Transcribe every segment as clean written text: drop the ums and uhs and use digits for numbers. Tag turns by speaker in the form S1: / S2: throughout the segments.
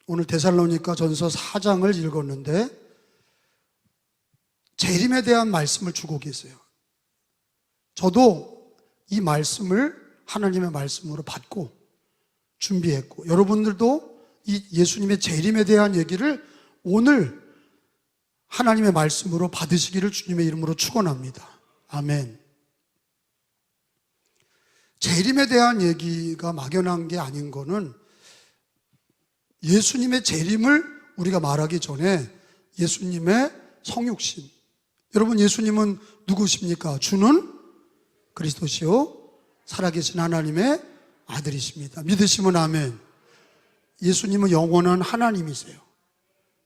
S1: 오늘 데살로니가 전서 4장을 읽었는데 재림에 대한 말씀을 주고 계세요. 저도 이 말씀을 하나님의 말씀으로 받고 준비했고, 여러분들도 이 예수님의 재림에 대한 얘기를 오늘 하나님의 말씀으로 받으시기를 주님의 이름으로 축원합니다. 아멘. 재림에 대한 얘기가 막연한 게 아닌 거는 예수님의 재림을 우리가 말하기 전에 예수님의 성육신, 여러분 예수님은 누구십니까? 주는 그리스도시요 살아계신 하나님의 아들이십니다. 믿으시면 아멘. 예수님은 영원한 하나님이세요.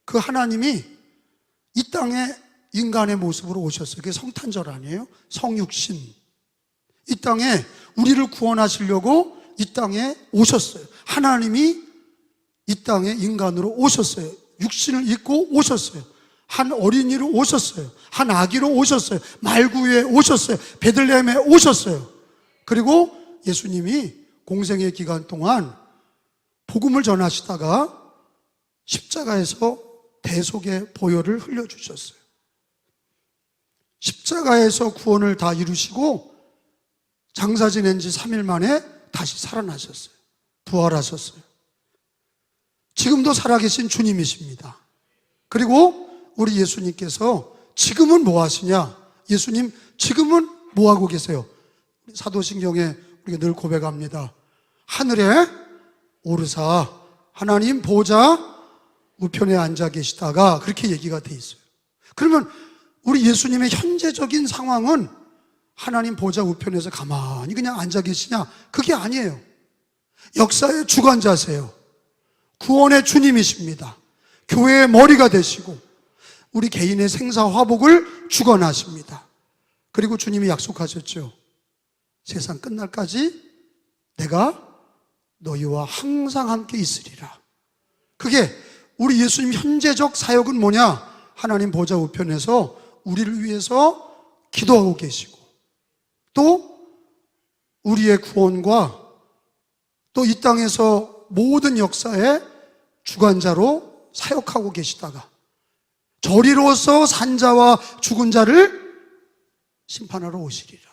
S1: 그 하나님이 이 땅에 인간의 모습으로 오셨어요. 그게 성탄절 아니에요? 성육신. 이 땅에 우리를 구원하시려고 이 땅에 오셨어요. 하나님이 이 땅에 인간으로 오셨어요. 육신을 입고 오셨어요. 한 어린이로 오셨어요. 한 아기로 오셨어요. 말구에 오셨어요. 베들레헴에 오셨어요. 그리고 예수님이 공생의 기간 동안 복음을 전하시다가 십자가에서 대속의 보혈을 흘려주셨어요. 십자가에서 구원을 다 이루시고 장사 지낸 지 3일 만에 다시 살아나셨어요. 부활하셨어요. 지금도 살아계신 주님이십니다. 그리고 우리 예수님께서 지금은 뭐 하시냐? 예수님 지금은 뭐 하고 계세요? 사도신경에 우리가 늘 고백합니다. 하늘에 오르사 하나님 보좌 우편에 앉아 계시다가 그렇게 얘기가 돼 있어요. 그러면 우리 예수님의 현재적인 상황은 하나님 보좌 우편에서 가만히 그냥 앉아 계시냐? 그게 아니에요. 역사의 주관자세요. 구원의 주님이십니다. 교회의 머리가 되시고 우리 개인의 생사화복을 주관하십니다. 그리고 주님이 약속하셨죠. 세상 끝날까지 내가 너희와 항상 함께 있으리라. 그게 우리 예수님 현재적 사역은 뭐냐? 하나님 보좌 우편에서 우리를 위해서 기도하고 계시고 또 우리의 구원과 또 이 땅에서 모든 역사의 주관자로 사역하고 계시다가 저리로서 산자와 죽은 자를 심판하러 오시리라.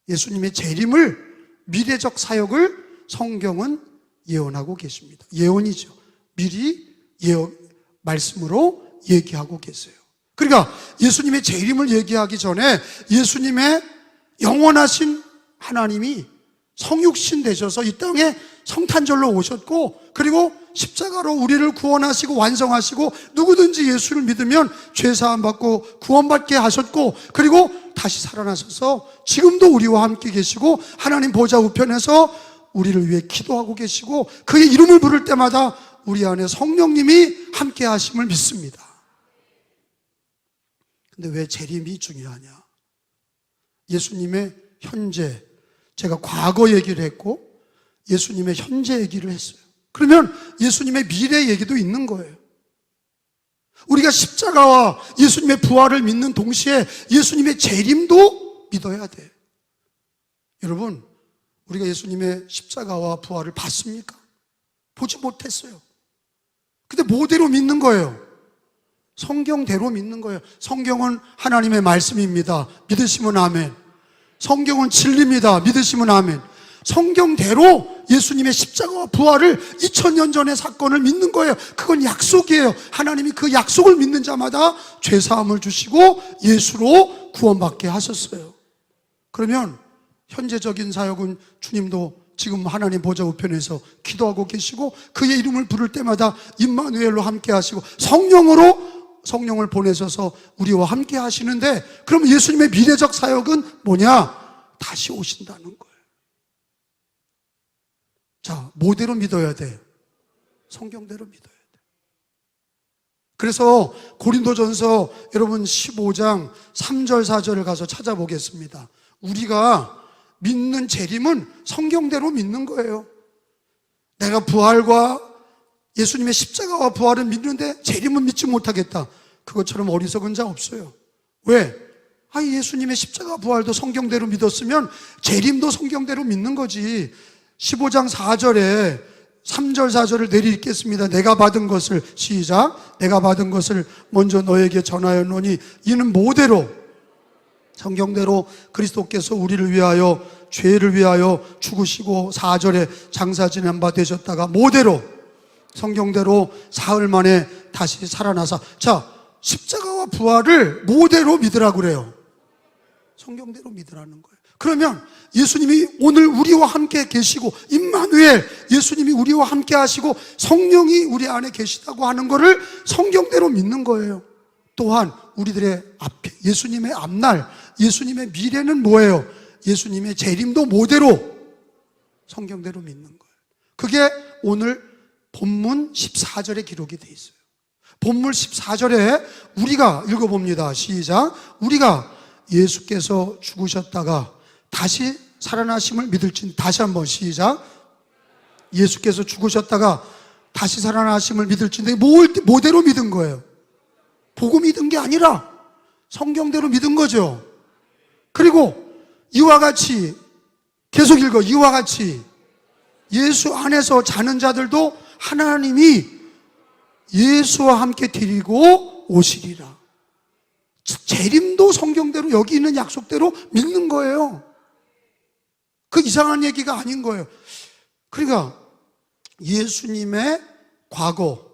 S1: 예수님의 재림을, 미래적 사역을 성경은 예언하고 계십니다. 예언이죠. 미리 말씀으로 얘기하고 계세요. 그러니까 예수님의 재림을 얘기하기 전에 예수님의 영원하신 하나님이 성육신 되셔서 이 땅에 성탄절로 오셨고 그리고 십자가로 우리를 구원하시고 완성하시고 누구든지 예수를 믿으면 죄사함 받고 구원받게 하셨고 그리고 다시 살아나셔서 지금도 우리와 함께 계시고 하나님 보좌 우편에서 우리를 위해 기도하고 계시고 그의 이름을 부를 때마다 우리 안에 성령님이 함께 하심을 믿습니다. 근데 왜 재림이 중요하냐? 예수님의 현재, 제가 과거 얘기를 했고 예수님의 현재 얘기를 했어요. 그러면 예수님의 미래 얘기도 있는 거예요. 우리가 십자가와 예수님의 부활을 믿는 동시에 예수님의 재림도 믿어야 돼. 여러분, 우리가 예수님의 십자가와 부활을 봤습니까? 보지 못했어요. 근데 뭐대로 믿는 거예요? 성경대로 믿는 거예요. 성경은 하나님의 말씀입니다. 믿으시면 아멘. 성경은 진리입니다. 믿으시면 아멘. 성경대로 예수님의 십자가와 부활을 2000년 전의 사건을 믿는 거예요. 그건 약속이에요. 하나님이 그 약속을 믿는 자마다 죄사함을 주시고 예수로 구원받게 하셨어요. 그러면 현재적인 사역은 주님도 지금 하나님 보좌 우편에서 기도하고 계시고 그의 이름을 부를 때마다 임마누엘로 함께 하시고 성령을 보내셔서 우리와 함께 하시는데 그럼 예수님의 미래적 사역은 뭐냐? 다시 오신다는 거예요. 자, 뭐대로 믿어야 돼? 성경대로 믿어야 돼. 그래서 고린도전서 여러분 15장 3절 4절을 가서 찾아보겠습니다. 우리가 믿는 재림은 성경대로 믿는 거예요. 내가 부활과 예수님의 십자가와 부활은 믿는데 재림은 믿지 못하겠다. 그것처럼 어리석은 자 없어요. 왜? 예수님의 십자가 부활도 성경대로 믿었으면 재림도 성경대로 믿는 거지. 15장 4절에 3절 4절을 내리 읽겠습니다. 내가 받은 것을, 시작, 내가 받은 것을 먼저 너에게 전하였노니 이는 모대로, 성경대로 그리스도께서 우리를 위하여, 죄를 위하여 죽으시고 4절에 장사 지낸 바 되셨다가 모대로, 성경대로 사흘 만에 다시 살아나사. 자, 십자가와 부활을 모대로 믿으라고 그래요. 성경대로 믿으라는 거예요. 그러면 예수님이 오늘 우리와 함께 계시고, 임마누엘, 예수님이 우리와 함께 하시고 성령이 우리 안에 계시다고 하는 것을 성경대로 믿는 거예요. 또한 우리들의 앞에, 예수님의 앞날, 예수님의 미래는 뭐예요? 예수님의 재림도 모대로, 성경대로 믿는 거예요. 그게 오늘 본문 14절에 기록이 되어 있어요. 본문 14절에 우리가 읽어봅니다. 시작. 우리가 예수께서 죽으셨다가 다시 살아나심을 믿을진, 다시 한번 시작. 예수께서 죽으셨다가 다시 살아나심을 믿을진데, 뭐대로 믿은 거예요? 보고 믿은 게 아니라 성경대로 믿은 거죠. 그리고 이와 같이, 계속 읽어, 이와 같이 예수 안에서 자는 자들도 하나님이 예수와 함께 데리고 오시리라. 재림도 성경대로, 여기 있는 약속대로 믿는 거예요. 그 이상한 얘기가 아닌 거예요. 그러니까 예수님의 과거,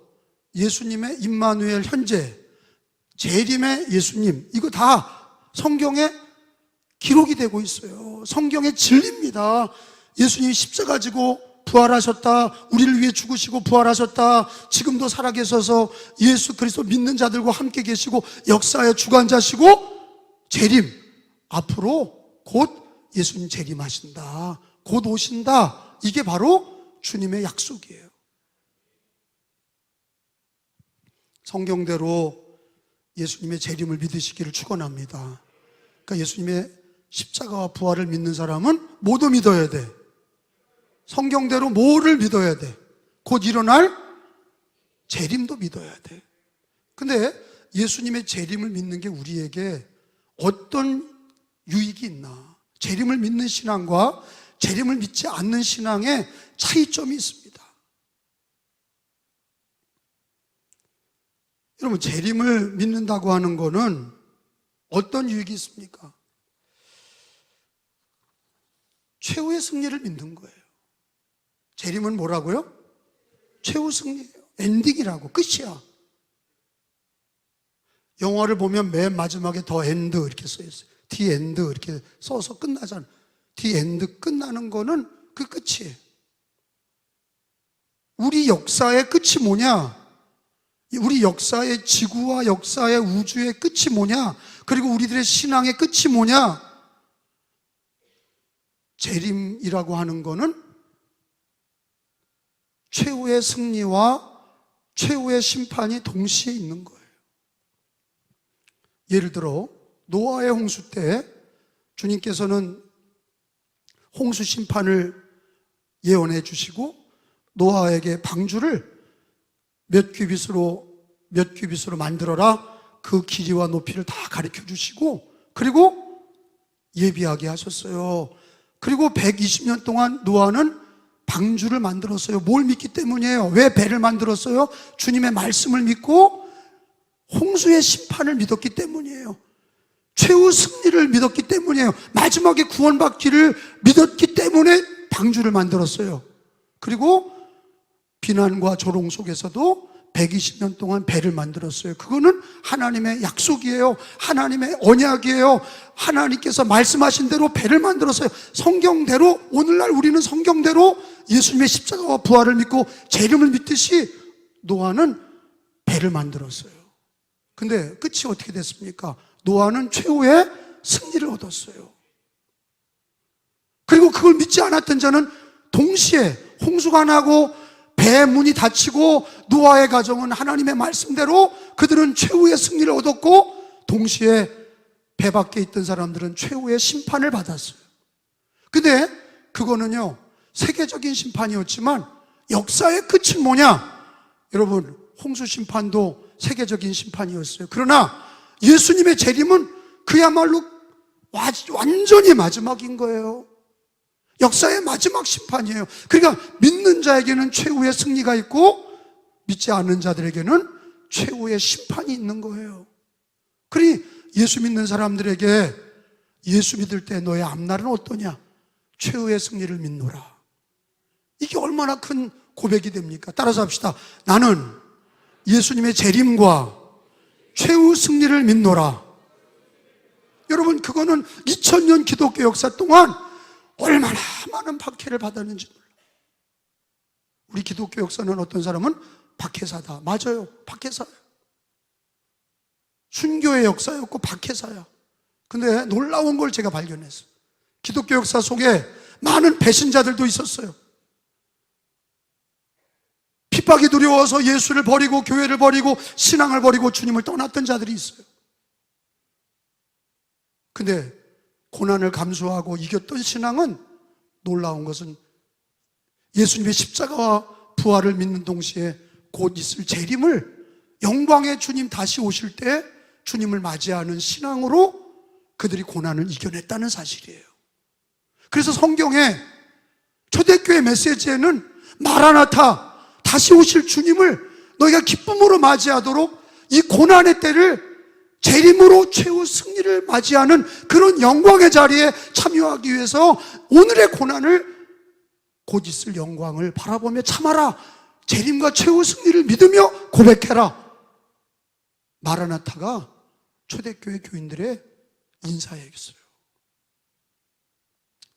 S1: 예수님의 임마누엘 현재, 재림의 예수님, 이거 다 성경에 기록이 되고 있어요. 성경의 진리입니다. 예수님이 십자가 지고 부활하셨다, 우리를 위해 죽으시고 부활하셨다, 지금도 살아계셔서 예수 그리스도 믿는 자들과 함께 계시고 역사의 주관자시고, 재림, 앞으로 곧 예수님 재림하신다, 곧 오신다, 이게 바로 주님의 약속이에요. 성경대로 예수님의 재림을 믿으시기를 축원합니다. 그러니까 예수님의 십자가와 부활을 믿는 사람은 뭐도 믿어야 돼? 성경대로 뭐를 믿어야 돼? 곧 일어날 재림도 믿어야 돼. 근데 예수님의 재림을 믿는 게 우리에게 어떤 유익이 있나? 재림을 믿는 신앙과 재림을 믿지 않는 신앙에 차이점이 있습니다. 여러분, 재림을 믿는다고 하는 거는 어떤 유익이 있습니까? 최후의 승리를 믿는 거예요. 재림은 뭐라고요? 최후 승리예요. 엔딩이라고, 끝이야. 영화를 보면 맨 마지막에 더 엔드 이렇게 써 있어요. 디 엔드 이렇게 써서 끝나잖아. 디 엔드, 끝나는 거는 그 끝이에요. 우리 역사의 끝이 뭐냐? 우리 역사의, 지구와 역사의 우주의 끝이 뭐냐? 그리고 우리들의 신앙의 끝이 뭐냐? 재림이라고 하는 거는 최후의 승리와 최후의 심판이 동시에 있는 거예요. 예를 들어 노아의 홍수 때 주님께서는 홍수 심판을 예언해 주시고 노아에게 방주를 몇 규빗으로 만들어라, 그 길이와 높이를 다 가르쳐 주시고, 그리고 예비하게 하셨어요. 그리고 120년 동안 노아는 방주를 만들었어요. 뭘 믿기 때문이에요? 왜 배를 만들었어요? 주님의 말씀을 믿고 홍수의 심판을 믿었기 때문이에요. 최후 승리를 믿었기 때문이에요. 마지막에 구원받기를 믿었기 때문에 방주를 만들었어요. 그리고 비난과 조롱 속에서도 120년 동안 배를 만들었어요. 그거는 하나님의 약속이에요. 하나님의 언약이에요. 하나님께서 말씀하신 대로 배를 만들었어요. 성경대로, 오늘날 우리는 성경대로 예수님의 십자가와 부활을 믿고 재림을 믿듯이 노아는 배를 만들었어요. 근데 끝이 어떻게 됐습니까? 노아는 최후의 승리를 얻었어요. 그리고 그걸 믿지 않았던 자는 동시에 홍수가 나고 배 문이 닫히고 노아의 가정은 하나님의 말씀대로 그들은 최후의 승리를 얻었고, 동시에 배 밖에 있던 사람들은 최후의 심판을 받았어요. 근데 그거는요, 세계적인 심판이었지만 역사의 끝은 뭐냐? 여러분, 홍수 심판도 세계적인 심판이었어요. 그러나 예수님의 재림은 그야말로 완전히 마지막인 거예요. 역사의 마지막 심판이에요. 그러니까 믿는 자에게는 최후의 승리가 있고 믿지 않는 자들에게는 최후의 심판이 있는 거예요. 그러니 예수 믿는 사람들에게 예수 믿을 때 너의 앞날은 어떠냐? 최후의 승리를 믿노라. 이게 얼마나 큰 고백이 됩니까? 따라서 합시다. 나는 예수님의 재림과 최후 승리를 믿노라. 여러분, 그거는 2000년 기독교 역사 동안 얼마나 많은 박해를 받았는지 몰라요. 우리 기독교 역사는 어떤 사람은 박해사다. 맞아요. 박해사예요. 순교의 역사였고 박해사야. 근데 놀라운 걸 제가 발견했어요. 기독교 역사 속에 많은 배신자들도 있었어요. 핍박이 두려워서 예수를 버리고 교회를 버리고 신앙을 버리고 주님을 떠났던 자들이 있어요. 근데 고난을 감수하고 이겼던 신앙은, 놀라운 것은 예수님의 십자가와 부활을 믿는 동시에 곧 있을 재림을, 영광의 주님 다시 오실 때 주님을 맞이하는 신앙으로 그들이 고난을 이겨냈다는 사실이에요. 그래서 성경에 초대교회 메시지에는 마라나타, 다시 오실 주님을 너희가 기쁨으로 맞이하도록 이 고난의 때를 재림으로 최후 승리를 맞이하는 그런 영광의 자리에 참여하기 위해서 오늘의 고난을, 곧 있을 영광을 바라보며 참아라. 재림과 최후 승리를 믿으며 고백해라. 마라나타가 초대교회 교인들의 인사였어요.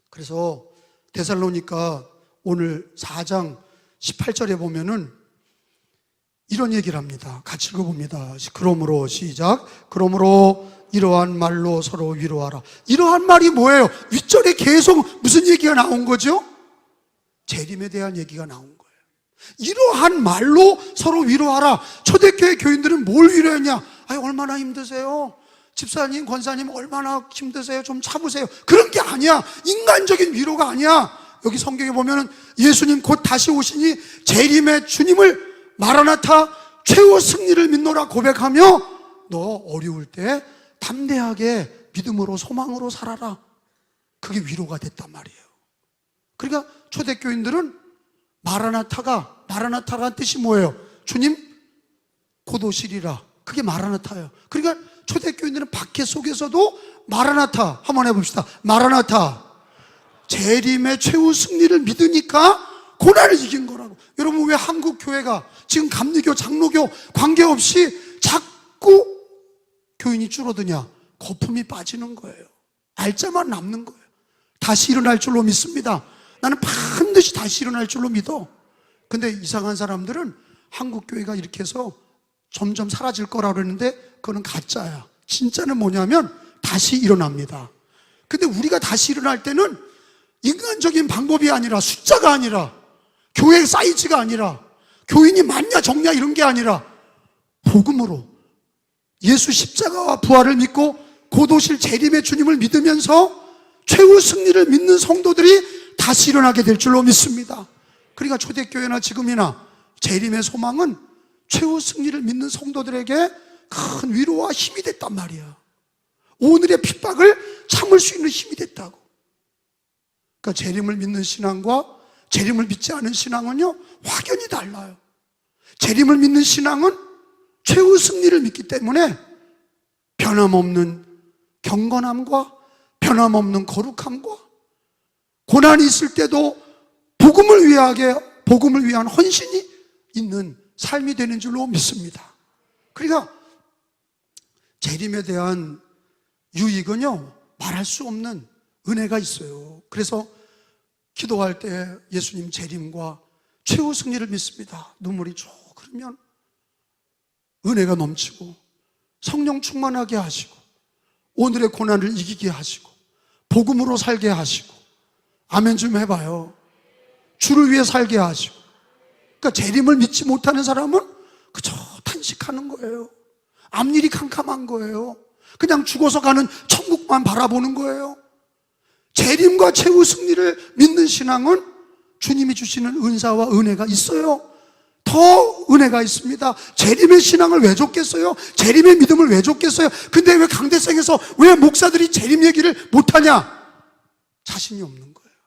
S1: 그래서 데살로니가 오늘 4장 18절에 보면은 이런 얘기를 합니다. 같이 읽어봅니다. 그러므로, 시작. 그러므로 이러한 말로 서로 위로하라. 이러한 말이 뭐예요? 윗절에 계속 무슨 얘기가 나온 거죠? 재림에 대한 얘기가 나온 거예요. 이러한 말로 서로 위로하라. 초대교회 교인들은 뭘 위로했냐? 아유, 얼마나 힘드세요? 집사님, 권사님 얼마나 힘드세요? 좀 참으세요. 그런 게 아니야. 인간적인 위로가 아니야. 여기 성경에 보면은 예수님 곧 다시 오시니 재림의 주님을, 마라나타, 최후 승리를 믿노라 고백하며 너 어려울 때 담대하게 믿음으로 소망으로 살아라. 그게 위로가 됐단 말이에요. 그러니까 초대교인들은 마라나타라는 뜻이 뭐예요? 주님 곧 오시리라. 그게 마라나타예요. 그러니까 초대교인들은 박해 속에서도 마라나타, 한번 해봅시다. 마라나타, 재림의 최후 승리를 믿으니까 고난을 이긴 거라고. 여러분, 왜 한국 교회가 지금 감리교, 장로교 관계없이 자꾸 교인이 줄어드냐? 거품이 빠지는 거예요. 날짜만 남는 거예요. 다시 일어날 줄로 믿습니다. 나는 반드시 다시 일어날 줄로 믿어. 근데 이상한 사람들은 한국 교회가 이렇게 해서 점점 사라질 거라고 그러는데 그거는 가짜야. 진짜는 뭐냐면 다시 일어납니다. 근데 우리가 다시 일어날 때는 인간적인 방법이 아니라, 숫자가 아니라, 교회 사이즈가 아니라, 교인이 많냐 적냐 이런 게 아니라 복음으로 예수 십자가와 부활을 믿고 곧 오실 재림의 주님을 믿으면서 최후 승리를 믿는 성도들이 다시 일어나게 될 줄로 믿습니다. 그러니까 초대교회나 지금이나 재림의 소망은 최후 승리를 믿는 성도들에게 큰 위로와 힘이 됐단 말이야. 오늘의 핍박을 참을 수 있는 힘이 됐다고. 그러니까 재림을 믿는 신앙과 재림을 믿지 않은 신앙은요, 확연히 달라요. 재림을 믿는 신앙은 최후 승리를 믿기 때문에 변함없는 경건함과 변함없는 거룩함과 고난이 있을 때도 복음을 위한 헌신이 있는 삶이 되는 줄로 믿습니다. 그러니까 재림에 대한 유익은요, 말할 수 없는 은혜가 있어요. 그래서 기도할 때 예수님 재림과 최후 승리를 믿습니다. 눈물이 쭉 흐르면 은혜가 넘치고 성령 충만하게 하시고 오늘의 고난을 이기게 하시고 복음으로 살게 하시고, 아멘 좀 해봐요. 주를 위해 살게 하시고. 그러니까 재림을 믿지 못하는 사람은 그저 탄식하는 거예요. 앞일이 캄캄한 거예요. 그냥 죽어서 가는 천국만 바라보는 거예요. 재림과 최후 승리를 믿는 신앙은 주님이 주시는 은사와 은혜가 있어요. 더 은혜가 있습니다. 재림의 신앙을 왜 줬겠어요? 재림의 믿음을 왜 줬겠어요? 근데 왜 강대상에서 왜 목사들이 재림 얘기를 못하냐? 자신이 없는 거예요.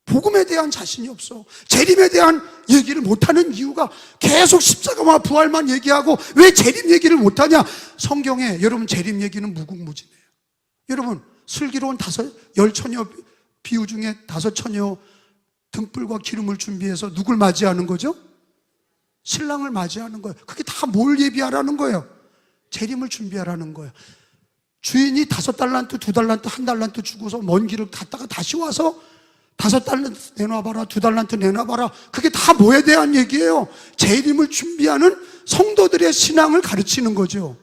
S1: 복음에 대한 자신이 없어. 재림에 대한 얘기를 못하는 이유가 계속 십자가와 부활만 얘기하고 왜 재림 얘기를 못하냐? 성경에 여러분 재림 얘기는 무궁무진해요. 여러분 슬기로운 10처녀 비유 중에 5처녀 등불과 기름을 준비해서 누굴 맞이하는 거죠? 신랑을 맞이하는 거예요. 그게 다 뭘 예비하라는 거예요? 재림을 준비하라는 거예요. 주인이 5달란트, 2달란트, 1달란트 주고서 먼 길을 갔다가 다시 와서 5달란트 내놔봐라, 2달란트 내놔봐라. 그게 다 뭐에 대한 얘기예요? 재림을 준비하는 성도들의 신앙을 가르치는 거죠.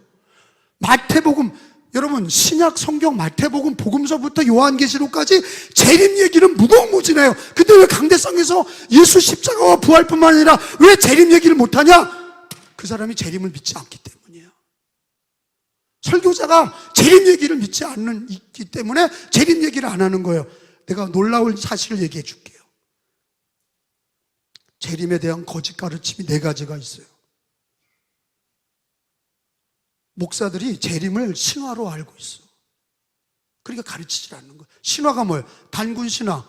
S1: 마태복음, 여러분 신약 성경 마태복음 복음서부터 요한계시록까지 재림 얘기는 무궁무진해요. 근데 왜 강대상에서 예수 십자가와 부활뿐만 아니라 왜 재림 얘기를 못하냐? 그 사람이 재림을 믿지 않기 때문이에요. 설교자가 재림 얘기를 믿지 않기 때문에 재림 얘기를 안 하는 거예요. 내가 놀라운 사실을 얘기해 줄게요. 재림에 대한 거짓 가르침이 4가지가 있어요. 목사들이 재림을 신화로 알고 있어. 그러니까 가르치질 않는 거예요. 신화가 뭐예요? 단군 신화.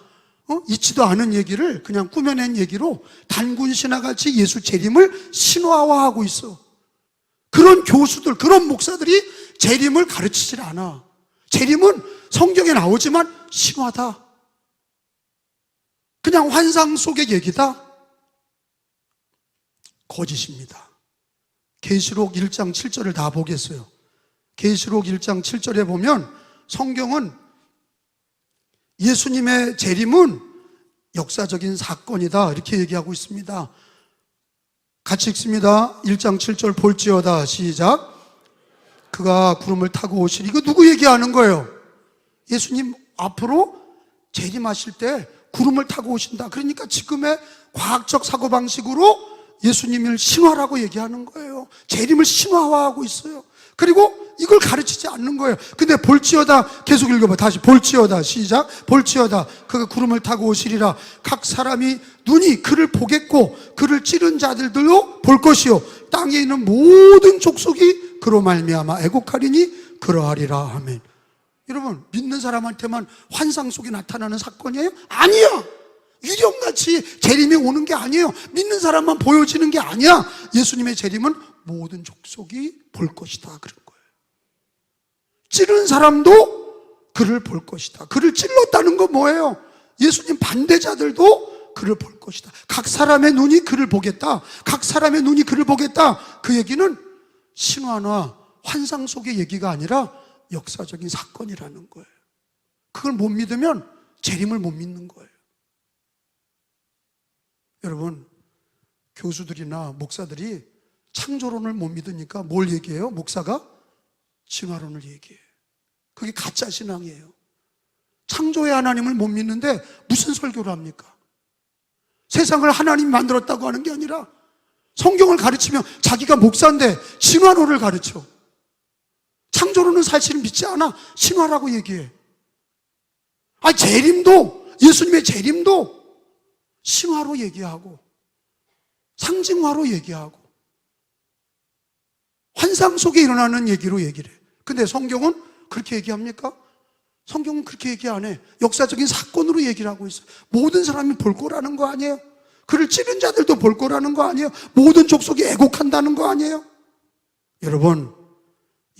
S1: 있지도 않은 얘기를 그냥 꾸며낸 얘기로 단군 신화같이 예수 재림을 신화화하고 있어. 그런 교수들, 그런 목사들이 재림을 가르치질 않아. 재림은 성경에 나오지만 신화다. 그냥 환상 속의 얘기다. 거짓입니다. 계시록 1장 7절을 다 보겠어요. 계시록 1장 7절에 보면 성경은 예수님의 재림은 역사적인 사건이다 이렇게 얘기하고 있습니다. 같이 읽습니다. 1장 7절 볼지어다 시작. 그가 구름을 타고 오시리. 이거 누구 얘기하는 거예요? 예수님 앞으로 재림하실 때 구름을 타고 오신다. 그러니까 지금의 과학적 사고방식으로 예수님을 신화라고 얘기하는 거예요. 재림을 신화화하고 있어요. 그리고 이걸 가르치지 않는 거예요. 근데 볼지어다, 계속 읽어봐. 다시 볼지어다 시작. 볼지어다 그가 구름을 타고 오시리라. 각 사람이 눈이 그를 보겠고 그를 찌른 자들도 볼 것이요 땅에 있는 모든 족속이 그로 말미암아 애곡하리니 그러하리라. 아멘. 여러분 믿는 사람한테만 환상 속에 나타나는 사건이에요? 아니야. 유령같이 재림이 오는 게 아니에요. 믿는 사람만 보여지는 게 아니야. 예수님의 재림은 모든 족속이 볼 것이다 그런 거예요. 찌른 사람도 그를 볼 것이다. 그를 찔렀다는 건 뭐예요? 예수님 반대자들도 그를 볼 것이다. 각 사람의 눈이 그를 보겠다. 각 사람의 눈이 그를 보겠다. 그 얘기는 신화나 환상 속의 얘기가 아니라 역사적인 사건이라는 거예요. 그걸 못 믿으면 재림을 못 믿는 거예요. 여러분 교수들이나 목사들이 창조론을 못 믿으니까 뭘 얘기해요? 목사가 신화론을 얘기해요. 그게 가짜 신앙이에요. 창조의 하나님을 못 믿는데 무슨 설교를 합니까? 세상을 하나님이 만들었다고 하는 게 아니라 성경을 가르치며 자기가 목사인데 신화론을 가르쳐. 창조론은 사실은 믿지 않아. 신화라고 얘기해. 재림도, 예수님의 재림도 신화로 얘기하고 상징화로 얘기하고 환상 속에 일어나는 얘기로 얘기를 해. 근데 성경은 그렇게 얘기합니까? 성경은 그렇게 얘기 안 해. 역사적인 사건으로 얘기를 하고 있어요. 모든 사람이 볼 거라는 거 아니에요? 그를 찌른 자들도 볼 거라는 거 아니에요? 모든 족속이 애곡한다는 거 아니에요? 여러분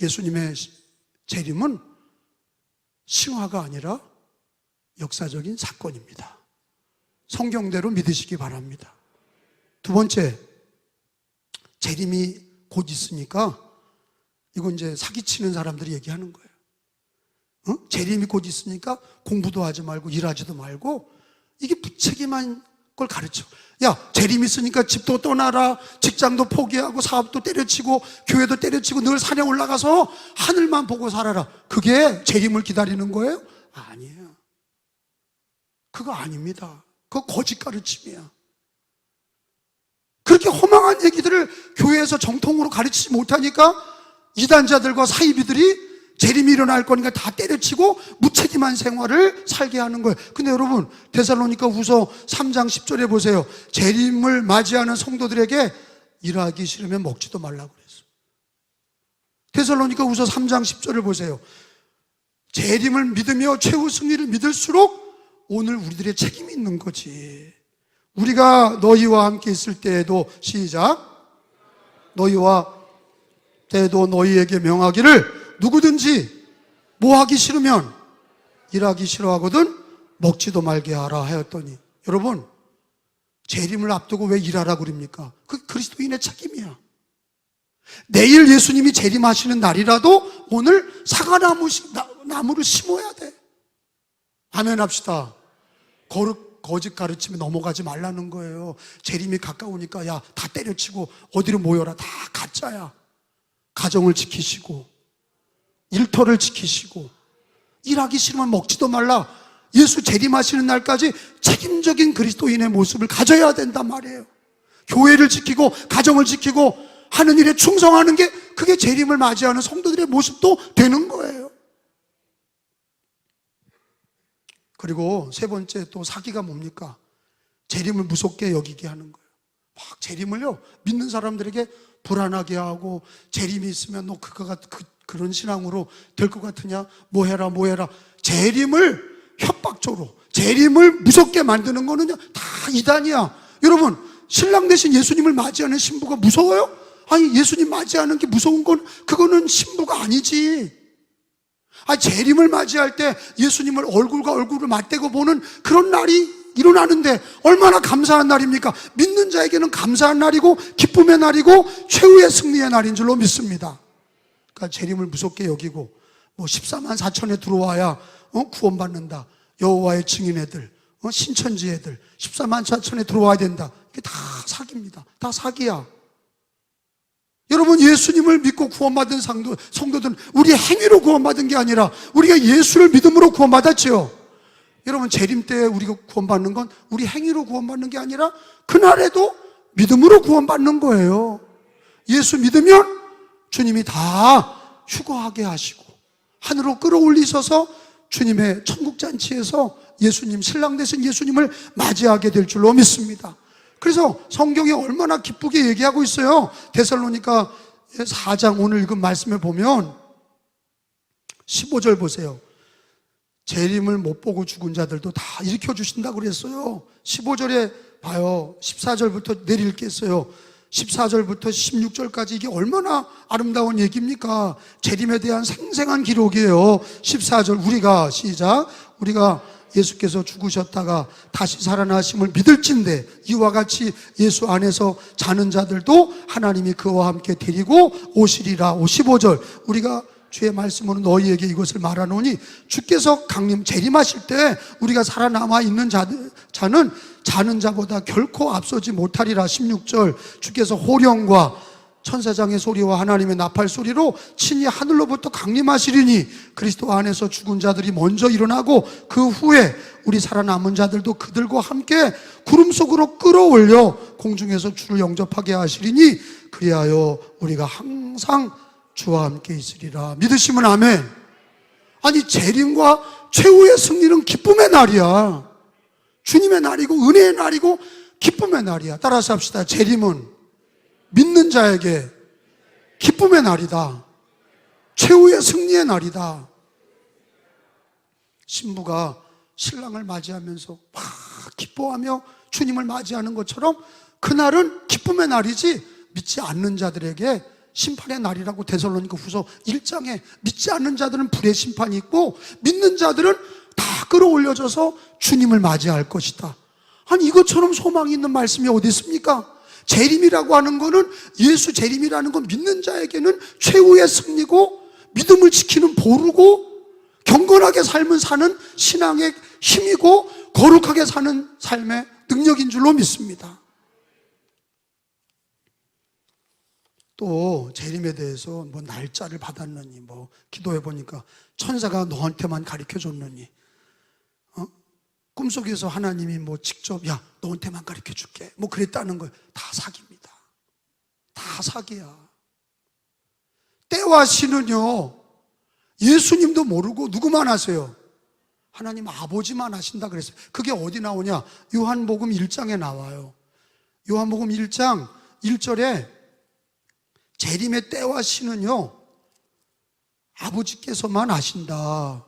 S1: 예수님의 재림은 신화가 아니라 역사적인 사건입니다. 성경대로 믿으시기 바랍니다. 두 번째, 재림이 곧 있으니까 이건 이제 사기치는 사람들이 얘기하는 거예요. 재림이 곧 있으니까 공부도 하지 말고 일하지도 말고 이게 무책임한 걸 가르쳐. 야, 재림 있으니까 집도 떠나라, 직장도 포기하고 사업도 때려치고 교회도 때려치고 늘 산에 올라가서 하늘만 보고 살아라. 그게 재림을 기다리는 거예요? 아니에요. 그거 아닙니다. 그거 거짓 가르침이야. 그렇게 허망한 얘기들을 교회에서 정통으로 가르치지 못하니까 이단자들과 사이비들이 재림이 일어날 거니까 다 때려치고 무책임한 생활을 살게 하는 거예요. 근데 여러분 데살로니가 후서 3장 10절에 보세요. 재림을 맞이하는 성도들에게 일하기 싫으면 먹지도 말라고 그랬어요. 데살로니가 후서 3장 10절을 보세요. 재림을 믿으며 최후 승리를 믿을수록 오늘 우리들의 책임이 있는 거지. 우리가 너희와 함께 있을 때에도, 시작, 너희와 때도 너희에게 명하기를 누구든지 뭐 하기 싫으면 일하기 싫어하거든 먹지도 말게 하라 하였더니, 여러분, 재림을 앞두고 왜 일하라고 그럽니까? 그 그리스도인의 책임이야. 내일 예수님이 재림하시는 날이라도 오늘 사과나무를 심어야 돼. 아멘 합시다. 거짓 가르침에 넘어가지 말라는 거예요. 재림이 가까우니까 야, 다 때려치고 어디로 모여라. 다 가짜야. 가정을 지키시고 일터를 지키시고 일하기 싫으면 먹지도 말라. 예수 재림하시는 날까지 책임적인 그리스도인의 모습을 가져야 된단 말이에요. 교회를 지키고 가정을 지키고 하는 일에 충성하는 게, 그게 재림을 맞이하는 성도들의 모습도 되는 거예요. 그리고 세 번째 또 사기가 뭡니까? 재림을 무섭게 여기게 하는 거예요. 막 재림을요, 믿는 사람들에게 불안하게 하고, 재림이 있으면 너 그런 신앙으로 될 것 같으냐? 뭐 해라. 재림을 협박적으로, 재림을 무섭게 만드는 거는요, 다 이단이야. 여러분, 신랑 되신 예수님을 맞이하는 신부가 무서워요? 아니, 예수님 맞이하는 게 무서운 건 그거는 신부가 아니지. 재림을 맞이할 때 예수님을 얼굴과 얼굴을 맞대고 보는 그런 날이 일어나는데 얼마나 감사한 날입니까? 믿는 자에게는 감사한 날이고 기쁨의 날이고 최후의 승리의 날인 줄로 믿습니다. 그러니까 재림을 무섭게 여기고, 뭐 14만 4천에 들어와야 구원받는다. 여호와의 증인 애들, 신천지 애들 14만 4천에 들어와야 된다. 이게 다 사기입니다. 다 사기야. 여러분, 예수님을 믿고 구원받은 성도들은 우리 행위로 구원받은 게 아니라 우리가 예수를 믿음으로 구원받았지요. 여러분, 재림 때 우리가 구원받는 건 우리 행위로 구원받는 게 아니라 그날에도 믿음으로 구원받는 거예요. 예수 믿으면 주님이 다 휴거하게 하시고 하늘로 끌어올리셔서 주님의 천국잔치에서 예수님, 신랑 되신 예수님을 맞이하게 될 줄로 믿습니다. 그래서 성경이 얼마나 기쁘게 얘기하고 있어요. 데살로니가 4장 오늘 읽은 말씀에 보면 15절 보세요. 재림을 못 보고 죽은 자들도 다 일으켜 주신다고 그랬어요. 15절에 봐요. 14절부터 내리 읽겠어요. 14절부터 16절까지 이게 얼마나 아름다운 얘기입니까? 재림에 대한 생생한 기록이에요. 14절, 우리가, 시작, 우리가 예수께서 죽으셨다가 다시 살아나심을 믿을진대 이와 같이 예수 안에서 자는 자들도 하나님이 그와 함께 데리고 오시리라. 55절, 우리가 주의 말씀으로 너희에게 이것을 말하노니 주께서 강림 재림하실 때 우리가 살아남아 있는 자는 자는 자보다 결코 앞서지 못하리라. 16절, 주께서 호령과 천사장의 소리와 하나님의 나팔 소리로 친히 하늘로부터 강림하시리니 그리스도 안에서 죽은 자들이 먼저 일어나고 그 후에 우리 살아남은 자들도 그들과 함께 구름 속으로 끌어올려 공중에서 주를 영접하게 하시리니 그리하여 우리가 항상 주와 함께 있으리라. 믿으시면 아멘. 아니, 재림과 최후의 승리는 기쁨의 날이야. 주님의 날이고 은혜의 날이고 기쁨의 날이야. 따라서 합시다. 재림은 믿는 자에게 기쁨의 날이다. 최후의 승리의 날이다. 신부가 신랑을 맞이하면서 막 기뻐하며 주님을 맞이하는 것처럼 그날은 기쁨의 날이지, 믿지 않는 자들에게 심판의 날이라고 데살로니가 후서 1장에 믿지 않는 자들은 불의 심판이 있고 믿는 자들은 다 끌어올려져서 주님을 맞이할 것이다. 아니, 이것처럼 소망이 있는 말씀이 어디 있습니까? 재림이라고 하는 거는, 예수 재림이라는 건 믿는 자에게는 최후의 승리고 믿음을 지키는 보루고 경건하게 삶을 사는 신앙의 힘이고 거룩하게 사는 삶의 능력인 줄로 믿습니다. 또 재림에 대해서 뭐 날짜를 받았느니, 뭐 기도해 보니까 천사가 너한테만 가르쳐 줬느니, 꿈속에서 하나님이 뭐 직접 야 너한테만 가르쳐 줄게 뭐 그랬다는 걸 다 사기입니다. 다 사기야. 때와 시는요 예수님도 모르고 누구만 아세요? 하나님 아버지만 아신다 그랬어요. 그게 어디 나오냐? 요한복음 1장에 나와요. 요한복음 1장 1절에 재림의 때와 시는요 아버지께서만 아신다.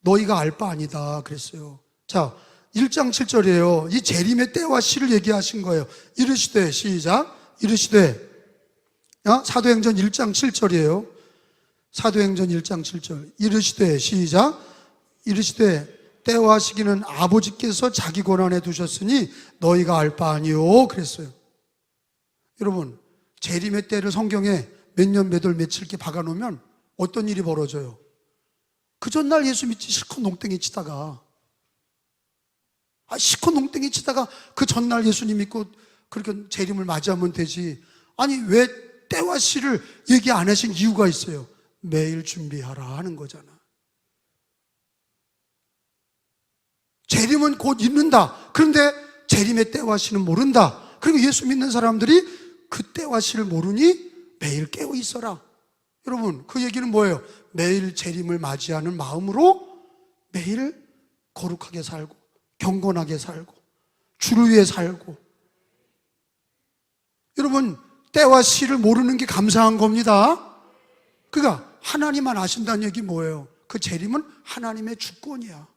S1: 너희가 알 바 아니다 그랬어요. 자, 1장 7절이에요. 이 재림의 때와 시를 얘기하신 거예요. 이르시되, 시작. 이르시되, 사도행전 1장 7절이에요. 사도행전 1장 7절. 이르시되, 시작. 이르시되, 때와 시기는 아버지께서 자기 권한에 두셨으니 너희가 알 바 아니요. 그랬어요. 여러분, 재림의 때를 성경에 몇 년, 몇 월, 며칠 이렇게 박아놓으면 어떤 일이 벌어져요? 그 전날 예수 믿지 실컷 농땡이 치다가, 실컷 농땡이 치다가 그 전날 예수님 믿고 그렇게 재림을 맞이하면 되지. 아니, 왜 때와 시를 얘기 안 하신 이유가 있어요. 매일 준비하라 하는 거잖아. 재림은 곧 있는다. 그런데 재림의 때와 시는 모른다. 그리고 예수 믿는 사람들이 그 때와 시를 모르니 매일 깨어 있어라. 여러분, 그 얘기는 뭐예요? 매일 재림을 맞이하는 마음으로 매일 거룩하게 살고 경건하게 살고 주를 위해 살고. 여러분, 때와 시를 모르는 게 감사한 겁니다. 그러니까 하나님만 아신다는 얘기 뭐예요? 그 재림은 하나님의 주권이야.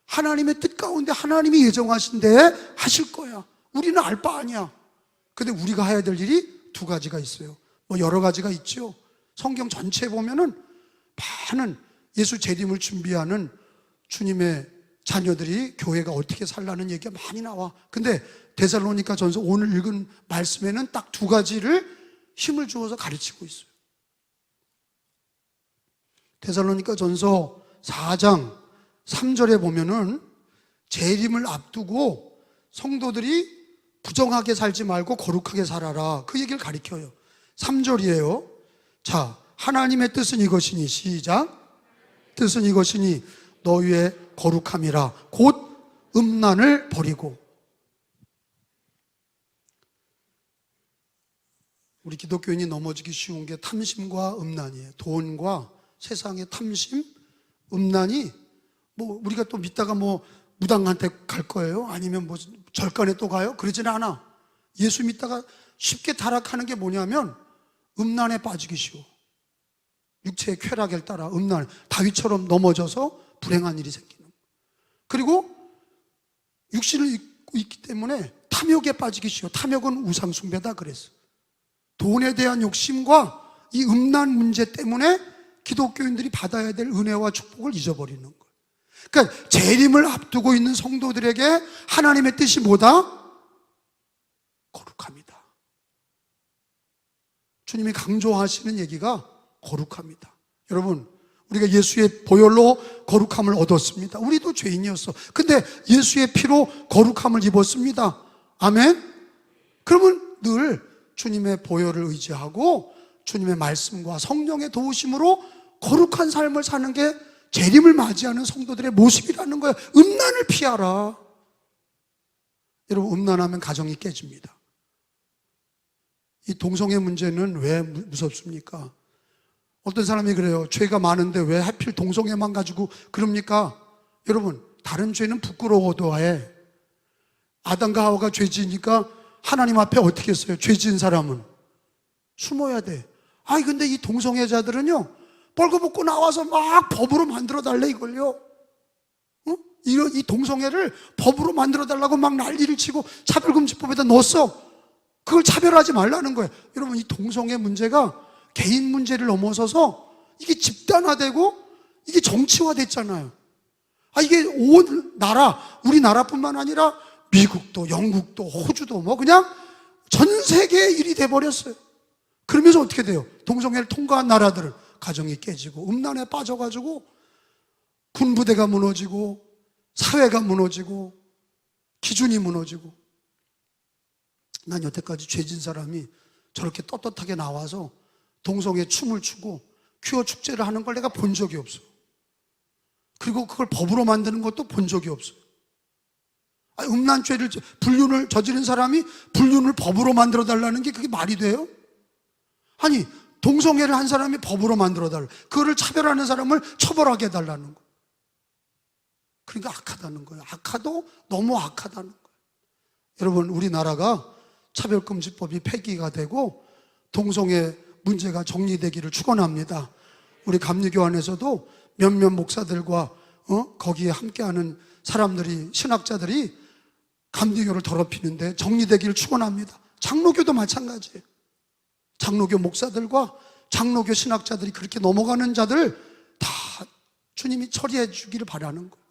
S1: 하나님의 뜻 가운데 하나님이 예정하신데 하실 거야. 우리는 알 바 아니야. 근데 우리가 해야 될 일이 두 가지가 있어요. 뭐 여러 가지가 있죠. 성경 전체에 보면은 많은 예수 재림을 준비하는 주님의 자녀들이 교회가 어떻게 살라는 얘기가 많이 나와. 근데 데살로니가 전서 오늘 읽은 말씀에는 딱 두 가지를 힘을 주어서 가르치고 있어요. 데살로니가 전서 4장 3절에 보면은 재림을 앞두고 성도들이 부정하게 살지 말고 거룩하게 살아라. 그 얘기를 가르쳐요. 3절이에요. 자, 하나님의 뜻은 이것이니, 시작. 뜻은 이것이니 너희의 거룩함이라. 곧 음란을 버리고. 우리 기독교인이 넘어지기 쉬운 게 탐심과 음란이에요. 돈과 세상의 탐심, 음란이 뭐 우리가 또 믿다가 뭐 무당한테 갈 거예요? 아니면 뭐 절간에 또 가요? 그러지는 않아. 예수 믿다가 쉽게 타락하는 게 뭐냐면 음란에 빠지기 쉬워. 육체의 쾌락에 따라 음란, 다윗처럼 넘어져서 불행한 일이 생기는. 그리고 육신을 입고 있기 때문에 탐욕에 빠지기 쉬워. 탐욕은 우상 숭배다 그랬어. 돈에 대한 욕심과 이 음란 문제 때문에 기독교인들이 받아야 될 은혜와 축복을 잊어버리는 거예요. 그러니까 재림을 앞두고 있는 성도들에게 하나님의 뜻이 뭐다? 거룩합니다. 주님이 강조하시는 얘기가 거룩합니다. 여러분, 우리가 예수의 보혈로 거룩함을 얻었습니다. 우리도 죄인이었어. 근데 예수의 피로 거룩함을 입었습니다. 아멘? 그러면 늘 주님의 보혈을 의지하고 주님의 말씀과 성령의 도우심으로 거룩한 삶을 사는 게 재림을 맞이하는 성도들의 모습이라는 거예요. 음란을 피하라. 여러분, 음란하면 가정이 깨집니다. 이 동성애 문제는 왜 무섭습니까? 어떤 사람이 그래요. 죄가 많은데 왜 하필 동성애만 가지고 그럽니까? 여러분, 다른 죄는 부끄러워도 해. 아담과 하와가 죄 지으니까 하나님 앞에 어떻게 했어요? 죄 지은 사람은 숨어야 돼. 근데 이 동성애자들은요, 벌거벗고 나와서 막 법으로 만들어 달래 이걸요. 이 동성애를 법으로 만들어 달라고 막 난리를 치고 차별금지법에다 넣었어. 그걸 차별하지 말라는 거예요. 여러분, 이 동성애 문제가 개인 문제를 넘어서서 이게 집단화되고 이게 정치화됐잖아요. 이게 온 나라, 우리나라뿐만 아니라 미국도, 영국도, 호주도 뭐 그냥 전 세계의 일이 돼버렸어요. 그러면서 어떻게 돼요? 동성애를 통과한 나라들은 가정이 깨지고 음란에 빠져가지고 군부대가 무너지고 사회가 무너지고 기준이 무너지고. 난 여태까지 죄진 사람이 저렇게 떳떳하게 나와서 동성애 춤을 추고 퀴어 축제를 하는 걸 내가 본 적이 없어. 그리고 그걸 법으로 만드는 것도 본 적이 없어요. 음란죄를, 불륜을 저지른 사람이 불륜을 법으로 만들어 달라는 게 그게 말이 돼요? 동성애를 한 사람이 법으로 만들어 달라. 그거를 차별하는 사람을 처벌하게 해달라는 거예요. 그러니까 악하다는 거예요. 악하도 너무 악하다는 거예요. 여러분, 우리나라가 차별금지법이 폐기가 되고 동성애 문제가 정리되기를 축원합니다. 우리 감리교환에서도 몇몇 목사들과 거기에 함께하는 사람들이, 신학자들이 감리교를 더럽히는데 정리되기를 축원합니다. 장로교도 마찬가지예요. 장로교 목사들과 장로교 신학자들이 그렇게 넘어가는 자들 다 주님이 처리해 주기를 바라는 거예요.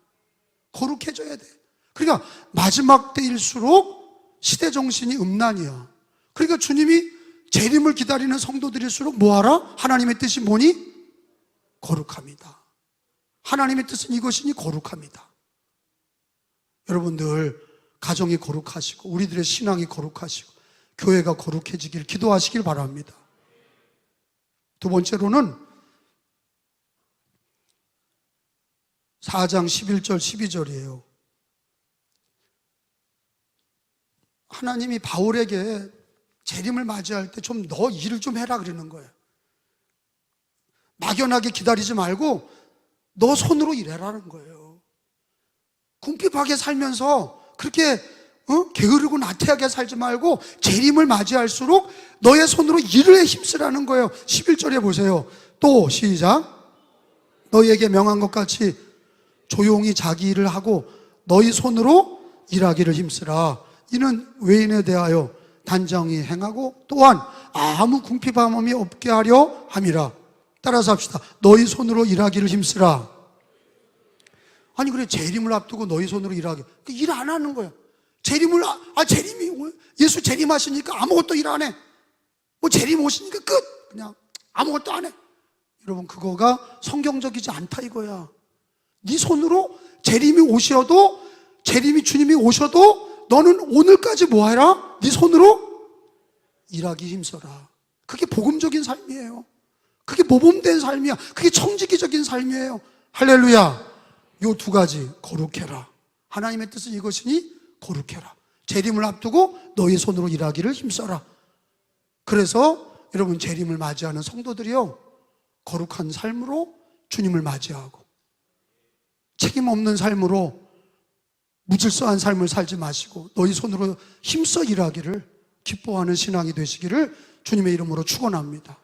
S1: 거룩해져야 돼. 그러니까 마지막 때일수록 시대 정신이 음란이야. 그러니까 주님이 재림을 기다리는 성도들일수록 뭐하라? 하나님의 뜻이 뭐니? 거룩합니다. 하나님의 뜻은 이것이니 거룩합니다. 여러분들 가정이 거룩하시고 우리들의 신앙이 거룩하시고 교회가 거룩해지길 기도하시길 바랍니다. 두 번째로는 4장 11절 12절이에요. 하나님이 바울에게 재림을 맞이할 때 좀 너 일을 좀 해라 그러는 거예요. 막연하게 기다리지 말고 너 손으로 일해라는 거예요. 궁핍하게 살면서 그렇게 게으르고 나태하게 살지 말고 재림을 맞이할수록 너의 손으로 일을 힘쓰라는 거예요. 11절에 보세요. 또 시작. 너희에게 명한 것 같이 조용히 자기 일을 하고 너희 손으로 일하기를 힘쓰라. 이는 외인에 대하여 단정히 행하고 또한 아무 궁핍함이 없게 하려 함이라. 따라서 합시다. 너희 손으로 일하기를 힘쓰라. 아니 그래, 재림을 앞두고 너희 손으로 일하기, 일 안 하는 거야. 재림이 예수 재림하시니까 아무것도 일 안 해. 뭐 재림 오시니까 끝, 그냥 아무것도 안 해. 여러분, 그거가 성경적이지 않다 이거야. 네 손으로 재림이 오셔도, 재림이 주님이 오셔도 너는 오늘까지 뭐 해라? 네 손으로 일하기 힘써라. 그게 복음적인 삶이에요. 그게 모범된 삶이야. 그게 청지기적인 삶이에요. 할렐루야. 요 두 가지, 거룩해라. 하나님의 뜻은 이것이니 거룩해라. 재림을 앞두고 너희 손으로 일하기를 힘써라. 그래서 여러분, 재림을 맞이하는 성도들이요, 거룩한 삶으로 주님을 맞이하고 책임 없는 삶으로 무질서한 삶을 살지 마시고 너희 손으로 힘써 일하기를 기뻐하는 신앙이 되시기를 주님의 이름으로 축원합니다.